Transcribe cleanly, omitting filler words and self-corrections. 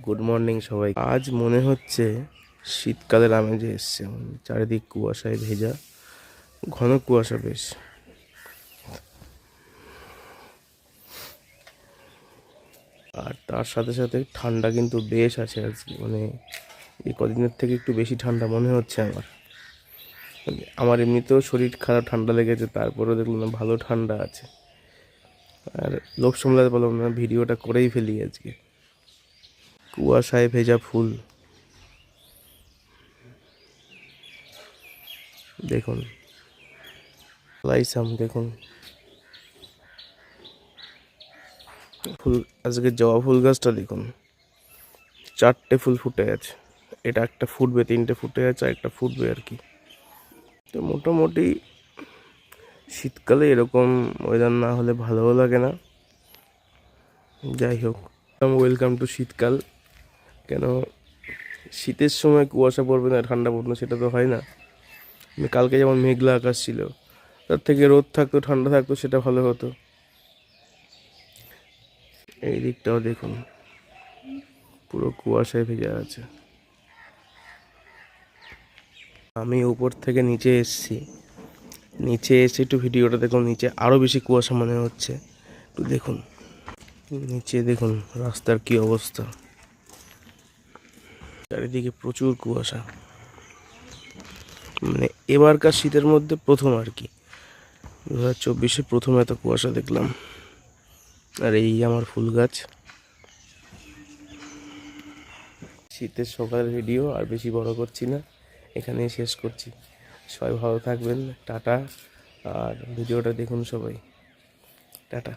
Good morning সবাই। আজ মনে হচ্ছে শীতকালের আমেজে এসছে। চারিদিক কুয়াশায় ভেজা, ঘন কুয়াশা বেশ। আর তার সাথে সাথে ঠান্ডা কিন্তু বেশ আছে আজকে। এই কদিনের থেকে একটু বেশি ঠান্ডা মনে হচ্ছে আমার এমনিতেও শরীর খারাপ, ঠান্ডা লেগেছে, তারপরেও দেখলাম ভালো ঠান্ডা আছে। আর লোভ সামলাতে পারলাম না, ভিডিওটা করেই ফেলি আজকে। কুয়াশায় ভেজা ফুল দেখুন, লাইসাম দেখুন। ফুল, আজকে জবা ফুল গাছটা দেখুন, 4টে ফুল ফুটে আছে। এটা একটা ফুটবে, 3টে ফুটে আছে, আর একটা ফুটবে আর কি। তো মোটামুটি শীতকালে এরকম ওয়েদার না হলে ভালোও লাগে না। যাই হোক, ওয়েলকাম টু শীতকাল। কেন শীতের সময় কুয়াশা পড়বে না, ঠান্ডা পড়বে না, সেটা তো হয় না। কালকে যেমন মেঘলা আকাশ ছিল, তার থেকে রোদ থাকতো, ঠান্ডা থাকতো, সেটা ভালো হতো। এই দিকটাও দেখুন, পুরো কুয়াশায় ভেজা আছে। আমি উপর থেকে নিচে এসেছি, নিচে এসে একটু ভিডিওটা দেখুন। নিচে আরও বেশি কুয়াশা মনে হচ্ছে, একটু দেখুন নিচে, দেখুন রাস্তার কি অবস্থা। চারিদিকে প্রচুর কুয়াশা, এবারকার শীতের মধ্যে প্রথম আর কি, 2024-এ প্রথম এত কুয়াশা দেখলাম। আর এই আমার ফুল গাছ। শীতের সকালের ভিডিও আর বেশি বড় করছি না, এখানেই শেষ করছি। সবাই ভালো থাকবেন, টাটা। আর ভিডিওটা দেখুন সবাই, টাটা।